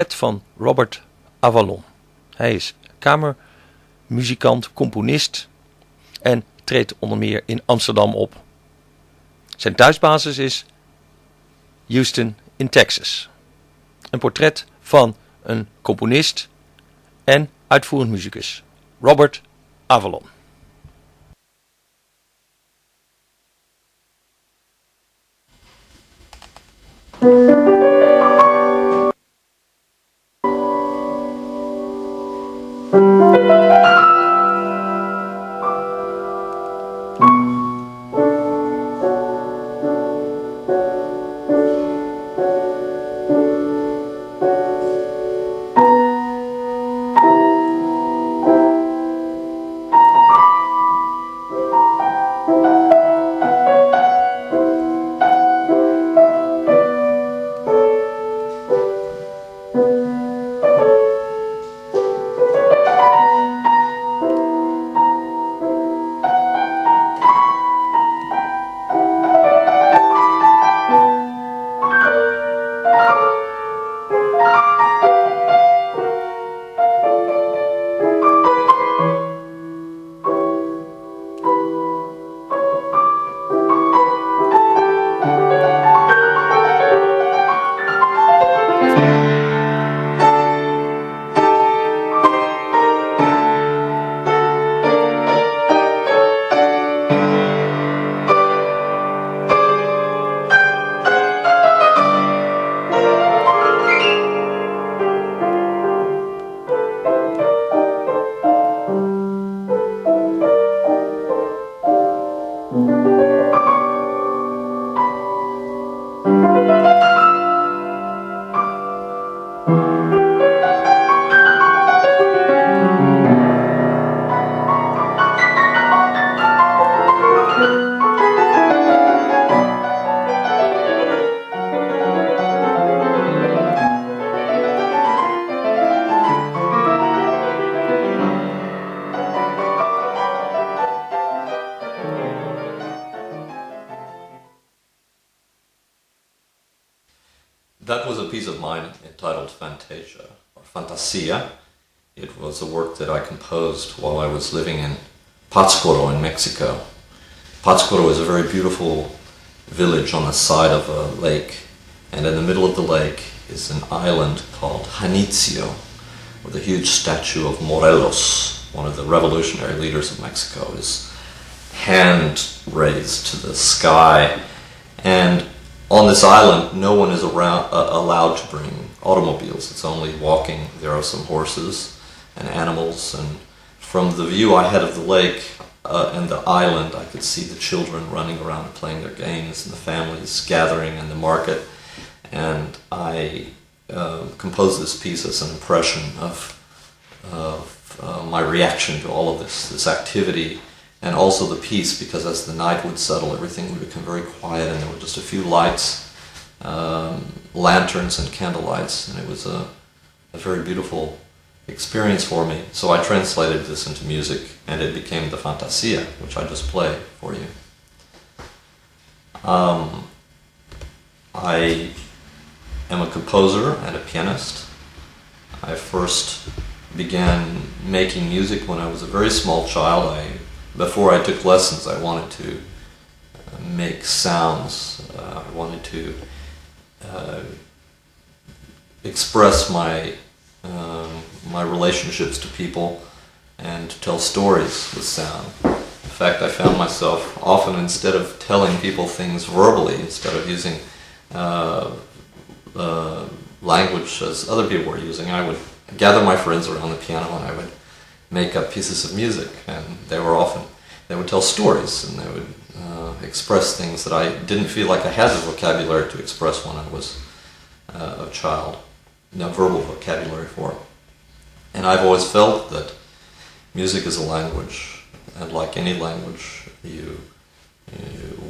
Van Robert Avalon. Hij is kamermuzikant, componist en treedt onder meer in Amsterdam op. Zijn thuisbasis is Houston in Texas. Een portret van een componist en uitvoerend muzikus, Robert Avalon. That was a piece of mine entitled Fantasia, or Fantasia. It was a work that I composed while I was living in Pátzcuaro in Mexico. Pátzcuaro is a very beautiful village on the side of a lake, and in the middle of the lake is an island called Janitzio, with a huge statue of Morelos, one of the revolutionary leaders of Mexico, his hand raised to the sky. And on this island, no one is allowed to bring automobiles. It's only walking. There are some horses and animals, and from the view I had of the lake and the island, I could see the children running around playing their games and the families gathering in the market. And I composed this piece as an impression of my reaction to all of this activity, and also the peace, because as the night would settle, everything would become very quiet, and there were just a few lights, lanterns and candle lights, and it was a very beautiful experience for me. So I translated this into music, and it became the Fantasia, which I just play for you. I am a composer and a pianist. I first began making music when I was a very small child. Before I took lessons, I wanted to make sounds. I wanted to express my relationships to people and to tell stories with sound. In fact, I found myself often, instead of telling people things verbally, instead of using language as other people were using, I would gather my friends around the piano and I would make up pieces of music, and they would tell stories, and they would express things that I didn't feel like I had the vocabulary to express when I was a child, no verbal vocabulary for it. And I've always felt that music is a language, and like any language,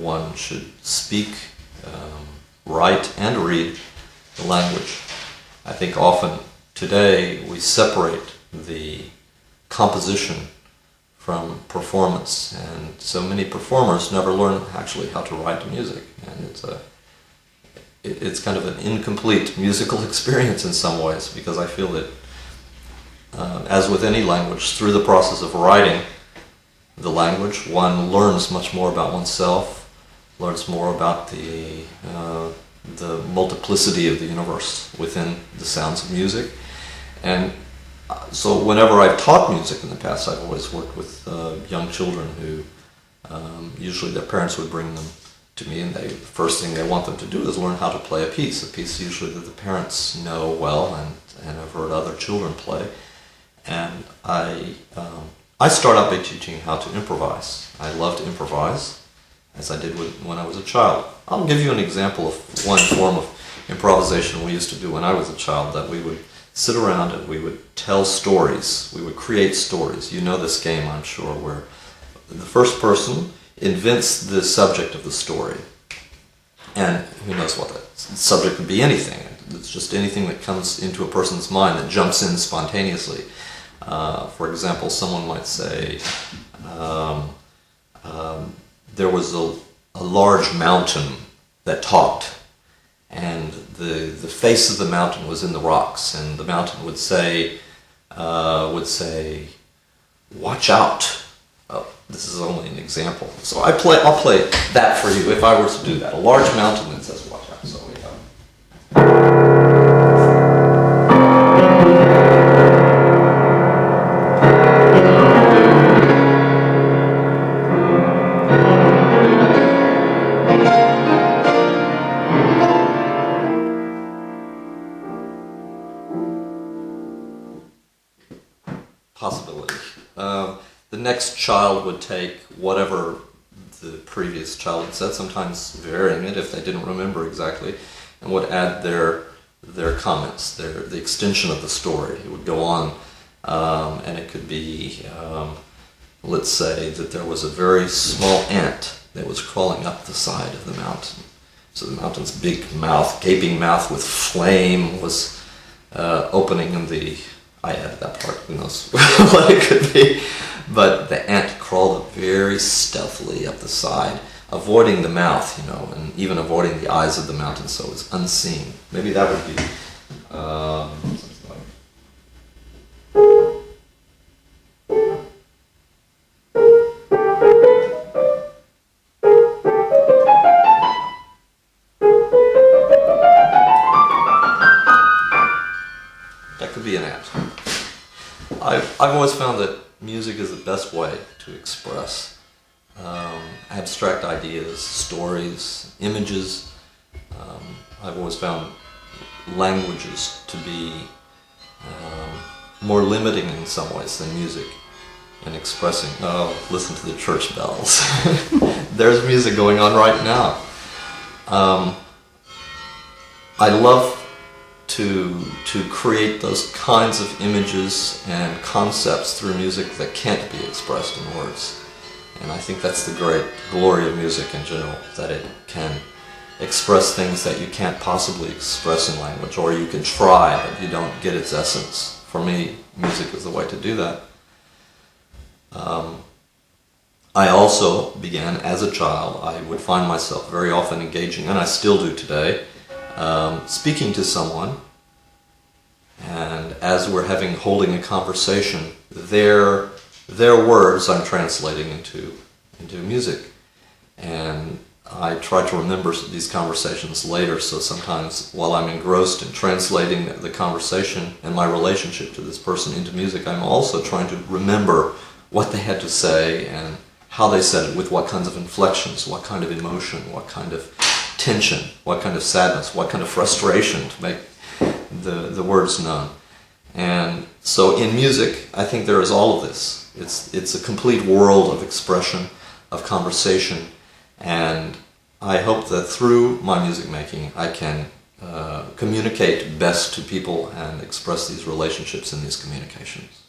one should speak, write, and read the language. I think often today we separate the composition from performance, and so many performers never learn actually how to write music, and it's kind of an incomplete musical experience in some ways, because I feel that, as with any language, through the process of writing the language, one learns much more about oneself, learns more about the multiplicity of the universe within the sounds of music. And so whenever I've taught music in the past, I've always worked with young children who usually their parents would bring them to me, and the first thing they want them to do is learn how to play a piece usually that the parents know well and have heard other children play. And I start out by teaching how to improvise. I love to improvise, as I did when I was a child. I'll give you an example of one form of improvisation we used to do when I was a child, that we would sit around and we would tell stories. We would create stories. You know this game, I'm sure, where the first person invents the subject of the story. And who knows what that subject could be? Anything. It's just anything that comes into a person's mind that jumps in spontaneously. For example, someone might say, there was a large mountain that talked, and the face of the mountain was in the rocks, and the mountain would say, "Watch out." Oh, this is only an example. So I'll play that for you if I were to do that. A large mountain that says, "Watch out." So we have. Possibility. The next child would take whatever the previous child had said, sometimes varying it if they didn't remember exactly, and would add their comments, the extension of the story. It would go on, and it could be, let's say that there was a very small ant that was crawling up the side of the mountain. So the mountain's big mouth, gaping mouth with flame, was opening in the... I added that part, who knows what it could be. But the ant crawled very stealthily up the side, avoiding the mouth, and even avoiding the eyes of the mountain, so it was unseen. Maybe that would be something like... That could be an ant. I've always found that music is the best way to express abstract ideas, stories, images. I've always found languages to be more limiting in some ways than music in expressing. Oh, listen to the church bells. There's music going on right now. I love to create those kinds of images and concepts through music that can't be expressed in words. And I think that's the great glory of music in general, that it can express things that you can't possibly express in language, or you can try, but you don't get its essence. For me, music is the way to do that. I also began, as a child, I would find myself very often engaging, and I still do today, speaking to someone, and as we're holding a conversation, their words I'm translating into music, and I try to remember these conversations later. So sometimes while I'm engrossed in translating the conversation and my relationship to this person into music, I'm also trying to remember what they had to say and how they said it, with what kinds of inflections, what kind of emotion, what kind of tension, what kind of sadness, what kind of frustration, to make the words known. And so in music, I think there is all of this. It's a complete world of expression, of conversation, and I hope that through my music making I can communicate best to people and express these relationships in these communications.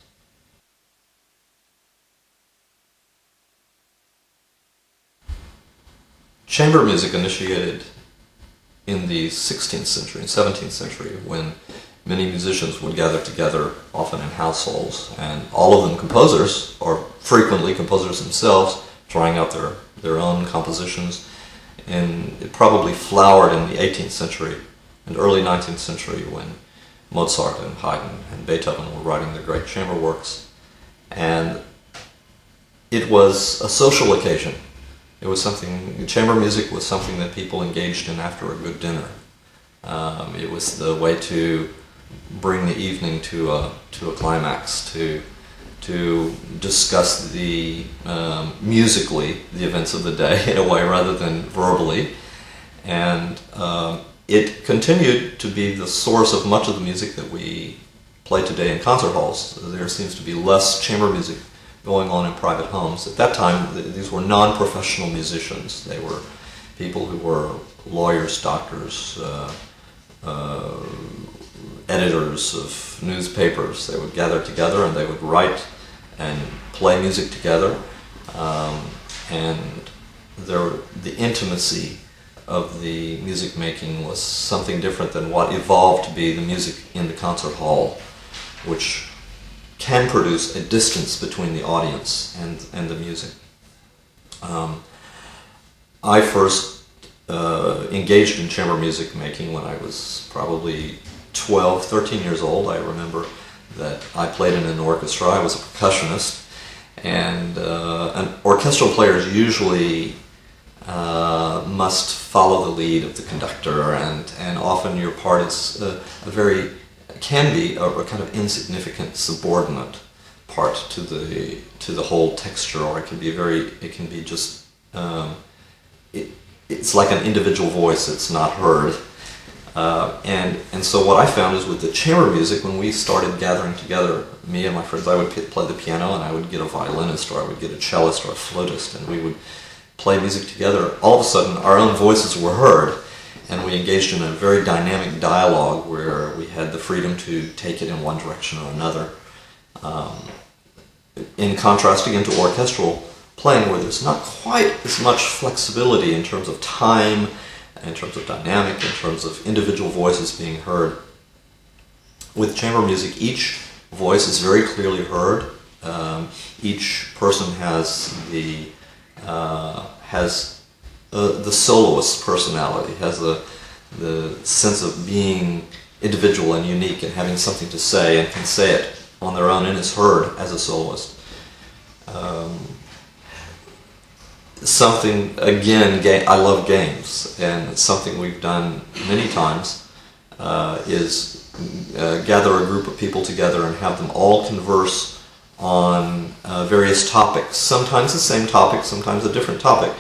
Chamber music initiated in the 16th century and 17th century, when many musicians would gather together, often in households, and all of them composers, or frequently composers themselves, trying out their own compositions. it probably flowered in the 18th century and early 19th century when Mozart and Haydn and Beethoven were writing their great chamber works. And it was a social occasion. It was something, chamber music was something that people engaged in after a good dinner. It was the way to bring the evening to a climax, to discuss musically the events of the day in a way rather than verbally. And it continued to be the source of much of the music that we play today in concert halls. There seems to be less chamber music going on in private homes. At that time, these were non-professional musicians. They were people who were lawyers, doctors, editors of newspapers. They would gather together and they would write and play music together. And the intimacy of the music making was something different than what evolved to be the music in the concert hall, which can produce a distance between the audience and the music. I first engaged in chamber music making when I was probably 12, 13 years old. I remember that I played in an orchestra. I was a percussionist, and orchestral players usually must follow the lead of the conductor, and often your part is can be a kind of insignificant subordinate part to the whole texture, or it can be just it's like an individual voice that's not heard. And so what I found is with the chamber music, when we started gathering together, me and my friends, I would play the piano and I would get a violinist or I would get a cellist or a flautist, and we would play music together. All of a sudden our own voices were heard, and we engaged in a very dynamic dialogue where we had the freedom to take it in one direction or another. In contrast again to orchestral playing, where there's not quite as much flexibility in terms of time, in terms of dynamic, in terms of individual voices being heard. With chamber music, each voice is very clearly heard. Each person has the soloist's personality, has the sense of being individual and unique and having something to say, and can say it on their own and is heard as a soloist. I love games, and something we've done many times is gather a group of people together and have them all converse on various topics, sometimes the same topic, sometimes a different topic,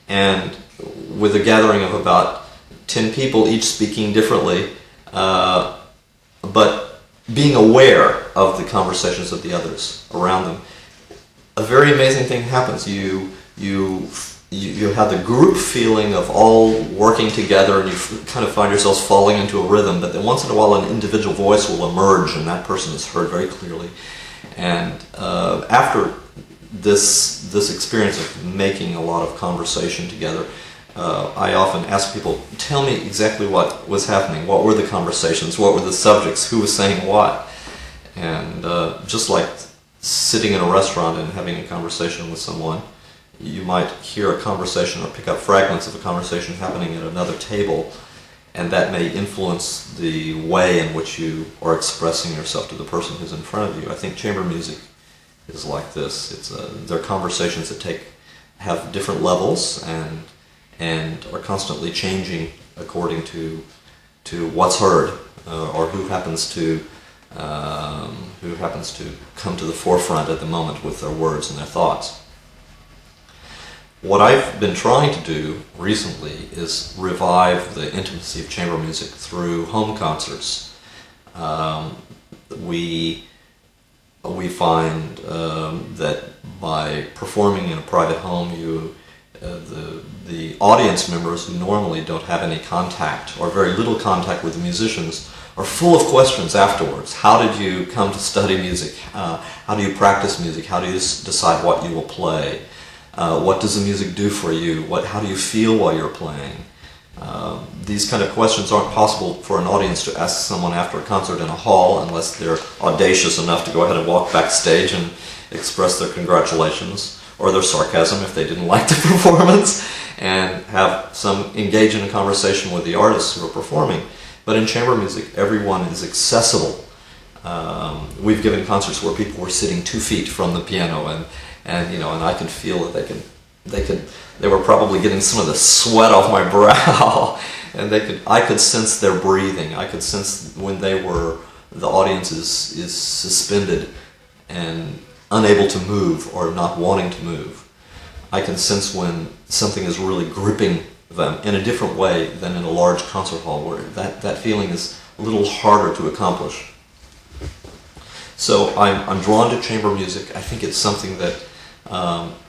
and with a gathering of about 10 people, each speaking differently, but being aware of the conversations of the others around them. A very amazing thing happens. You have the group feeling of all working together, and you kind of find yourselves falling into a rhythm, but then once in a while an individual voice will emerge and that person is heard very clearly. And after this experience of making a lot of conversation together, I often ask people, tell me exactly what was happening, what were the conversations, what were the subjects, who was saying what. And just like sitting in a restaurant and having a conversation with someone, you might hear a conversation or pick up fragments of a conversation happening at another table, and that may influence the way in which you are expressing yourself to the person who's in front of you. I think chamber music is like this. They're conversations that have different levels and are constantly changing according to what's heard or who happens to come to the forefront at the moment with their words and their thoughts. What I've been trying to do recently is revive the intimacy of chamber music through home concerts. We find that by performing in a private home, the audience members who normally don't have any contact or very little contact with the musicians are full of questions afterwards. How did you come to study music? How do you practice music? How do you decide what you will play? What does the music do for you? How do you feel while you're playing? These kind of questions aren't possible for an audience to ask someone after a concert in a hall unless they're audacious enough to go ahead and walk backstage and express their congratulations or their sarcasm if they didn't like the performance. and engage in a conversation with the artists who are performing. But in chamber music, everyone is accessible. We've given concerts where people were sitting 2 feet from the piano, and I could feel that they were probably getting some of the sweat off my brow, and I could sense their breathing. I could sense when the audience is suspended and unable to move or not wanting to move. I can sense when something is really gripping them in a different way than in a large concert hall, where that feeling is a little harder to accomplish. So I'm drawn to chamber music. I think it's something that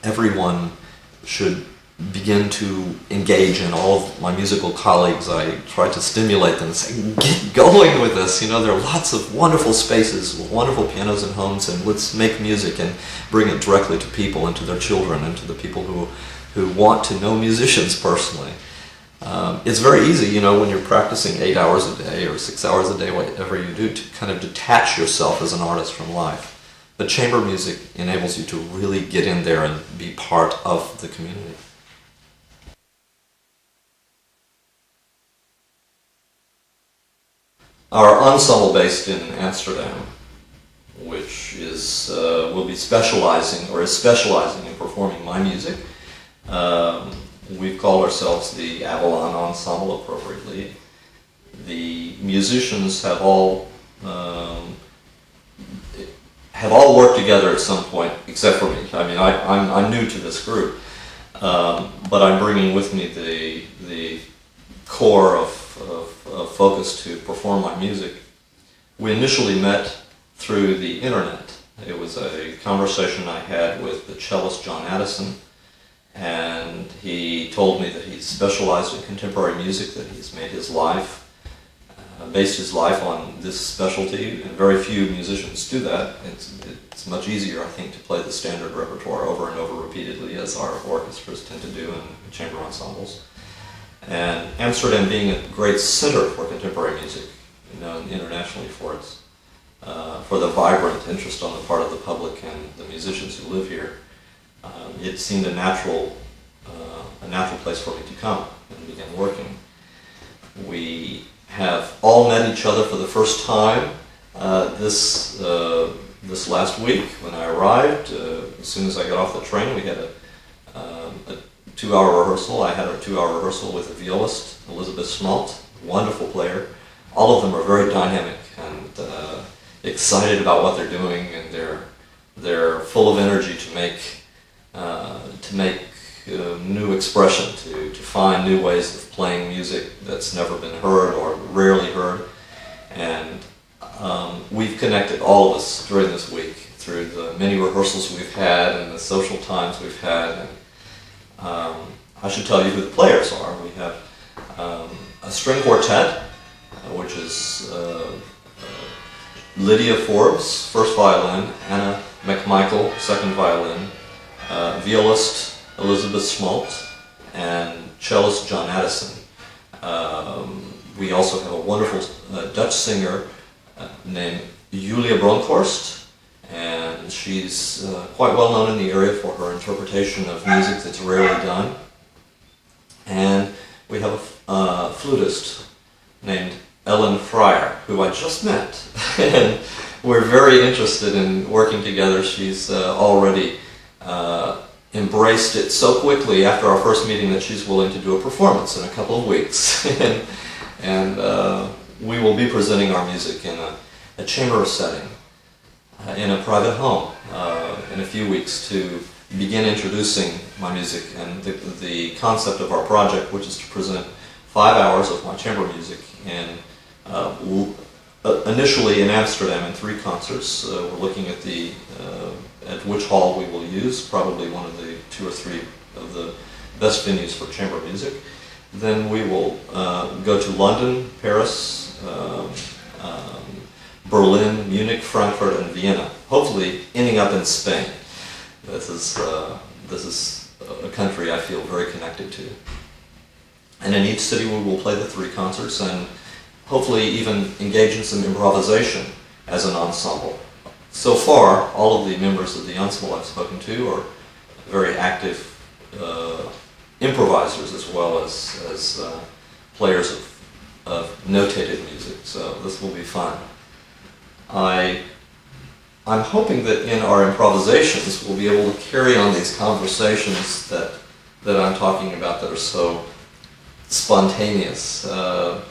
everyone should begin to engage in. All of my musical colleagues, I try to stimulate them and say, get going with this. There are lots of wonderful spaces, wonderful pianos in homes, and let's make music and bring it directly to people and to their children and to the people who want to know musicians personally. It's very easy, when you're practicing 8 hours a day or 6 hours a day, whatever you do, to kind of detach yourself as an artist from life. But chamber music enables you to really get in there and be part of the community. Our ensemble based in Amsterdam, which will be specializing in performing my music. We've called ourselves the Avalon Ensemble appropriately. The musicians have all worked together at some point, except for me. I mean, I'm new to this group, but I'm bringing with me the core of focus to perform my music. We initially met through the internet. It was a conversation I had with the cellist John Addison, and he told me that he specialized in contemporary music, that he's made his life, based his life on this specialty, and very few musicians do that. It's much easier, I think, to play the standard repertoire over and over repeatedly, as our orchestras tend to do in chamber ensembles. And Amsterdam being a great center for contemporary music, internationally for the vibrant interest on the part of the public and the musicians who live here, it seemed a natural place for me to come and begin working. We have all met each other for the first time this last week when I arrived. As soon as I got off the train, we had a 2-hour rehearsal. I had a 2-hour rehearsal with a violist, Elizabeth Smalt, wonderful player. All of them are very dynamic and excited about what they're doing, and they're full of energy to make new expression, to find new ways of playing music that's never been heard or rarely heard. And we've connected, all of us, during this week through the many rehearsals we've had and the social times we've had. And, I should tell you who the players are. We have a string quartet, which is Lydia Forbes, first violin, Anna McMichael, second violin, violist Elizabeth Smalt, and cellist John Addison. We also have a wonderful Dutch singer named Julia Bronkhorst, and she's quite well known in the area for her interpretation of music that's rarely done. And we have a flutist named Ellen Frier, who I just met, and we're very interested in working together. She's already embraced it so quickly after our first meeting that she's willing to do a performance in a couple of weeks. and we will be presenting our music in a chamber setting, in a private home, in a few weeks, to begin introducing my music and the concept of our project, which is to present 5 hours of my chamber music initially in Amsterdam in 3 concerts. We're looking at which hall we will use, probably one of the 2 or 3 of the best venues for chamber music. Then we will go to London, Paris, Berlin, Munich, Frankfurt, and Vienna, hopefully ending up in Spain. This is a country I feel very connected to. And in each city we will play the 3 concerts and hopefully even engage in some improvisation as an ensemble. So far, all of the members of the ensemble I've spoken to are very active improvisers as well as players of notated music, so this will be fun. I'm hoping that in our improvisations we'll be able to carry on these conversations that I'm talking about that are so spontaneous. I'm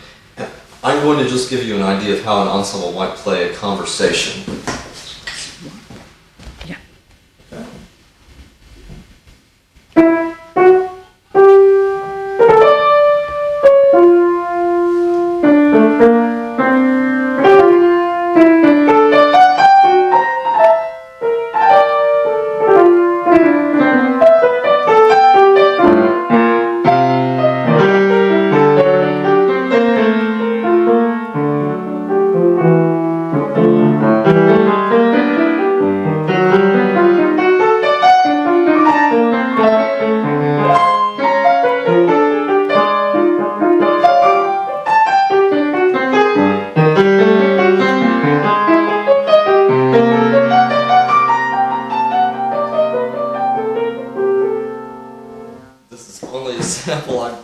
going to just give you an idea of how an ensemble might play a conversation. Yeah. Okay.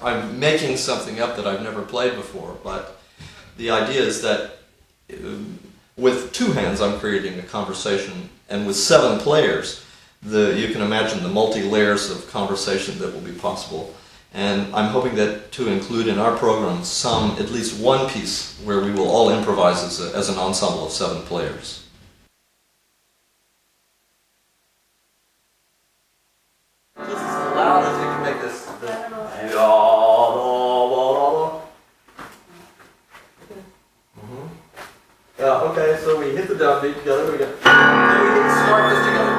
I'm making something up that I've never played before, but the idea is that with two hands I'm creating a conversation, and with 7 players, you can imagine the multi-layers of conversation that will be possible. And I'm hoping that to include in our program at least one piece where we will all improvise as an ensemble of 7 players. Just as loud as you can make this. Yeah, okay, so we hit the downbeat together, we start this together.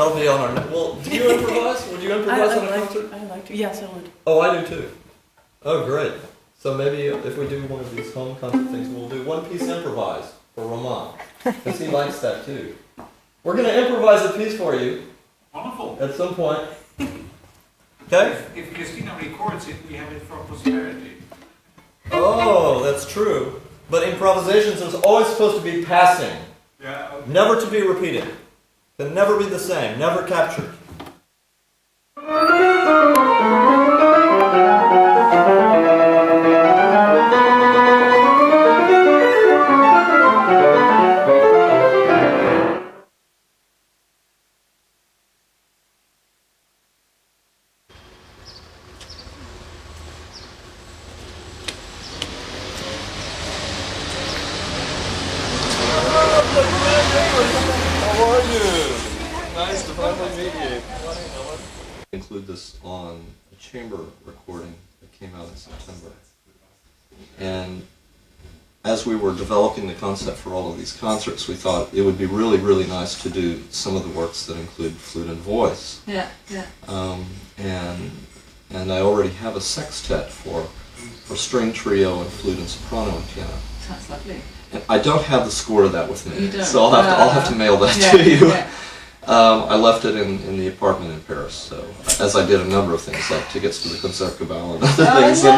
That'll be on our next. Well, do you improvise? Would you improvise on a concert? I like to. Yes, I would. Oh, I do too. Oh, great. So maybe if we do one of these home concert things, we'll do one piece improvise for Roman, because he likes that too. We're going to improvise a piece for you. Wonderful. At some point. Okay? If Christina records it, we have it for posterity. Oh, that's true. But improvisations is always supposed to be passing. Yeah. Okay. Never to be repeated. Can never be the same. Never captured. How are you? Nice to finally meet you. Include this on a chamber recording that came out in September. And as we were developing the concept for all of these concerts, we thought it would be really, really nice to do some of the works that include flute and voice. Yeah, yeah. And I already have a sextet for string trio and flute and soprano and piano. Sounds lovely. And I don't have the score of that with me, You don't? so I'll have to mail that yeah, to you. Yeah. I left it in the apartment in Paris, so as I did a number of things like tickets to the Concertgebouw and other things. No!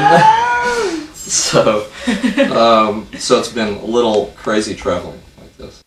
So it's been a little crazy traveling like this.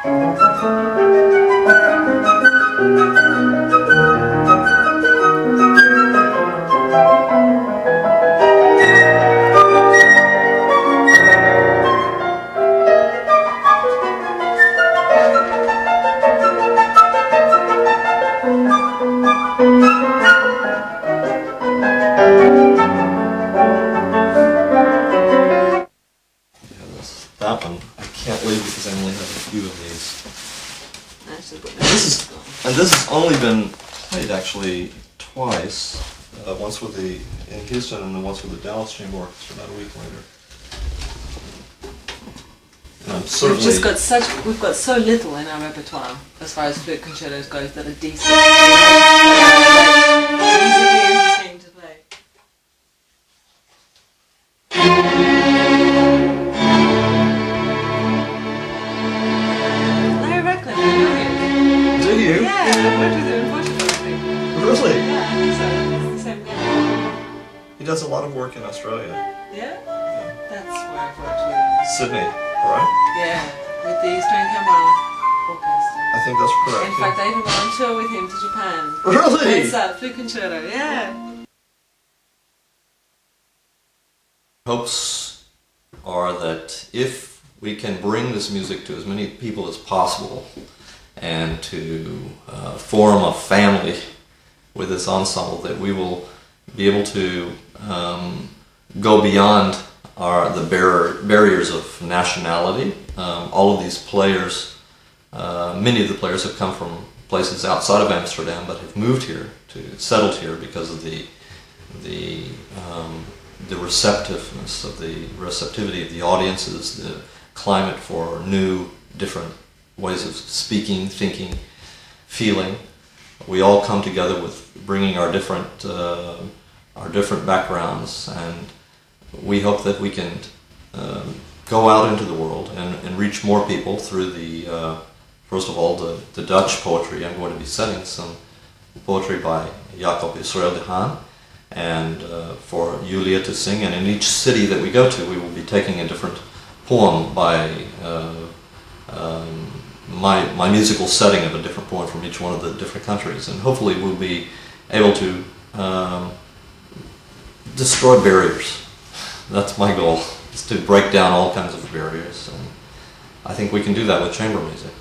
That one I can't leave because I only have a few of these. This has only been played actually twice. Once with the in Houston and then once with the Dallas Chamber Orchestra about a week later. And I'm certainly We've got so little in our repertoire as far as flute concertos goes that are decent. Easily interesting to play. Do you? Yeah, I've worked with him in Portugal, I think. Really? Yeah, I think so. It's the same guy. He does a lot of work in Australia. Yeah? That's where I've worked with him. Sydney, right? Yeah, with the String Camera Orchestra. I think that's correct. In fact, I even went on tour with him to Japan. Really? It's that flute concerto, yeah. Hopes are that if we can bring this music to as many people as possible and to form a family with this ensemble, that we will be able to go beyond the barriers of nationality. All of these players, many of the players have come from places outside of Amsterdam but have moved here, settled here because of the receptivity of the audiences, the climate for new, different ways of speaking, thinking, feeling. We all come together with bringing our different backgrounds, and we hope that we can go out into the world and reach more people through first of all, the Dutch poetry. I'm going to be setting some poetry by Jacob Israel de Haan, and for Julia to sing, and in each city that we go to we will be taking a different poem by my musical setting of a different poem from each one of the different countries, and hopefully we'll be able to destroy barriers. That's my goal, is to break down all kinds of barriers, and I think we can do that with chamber music.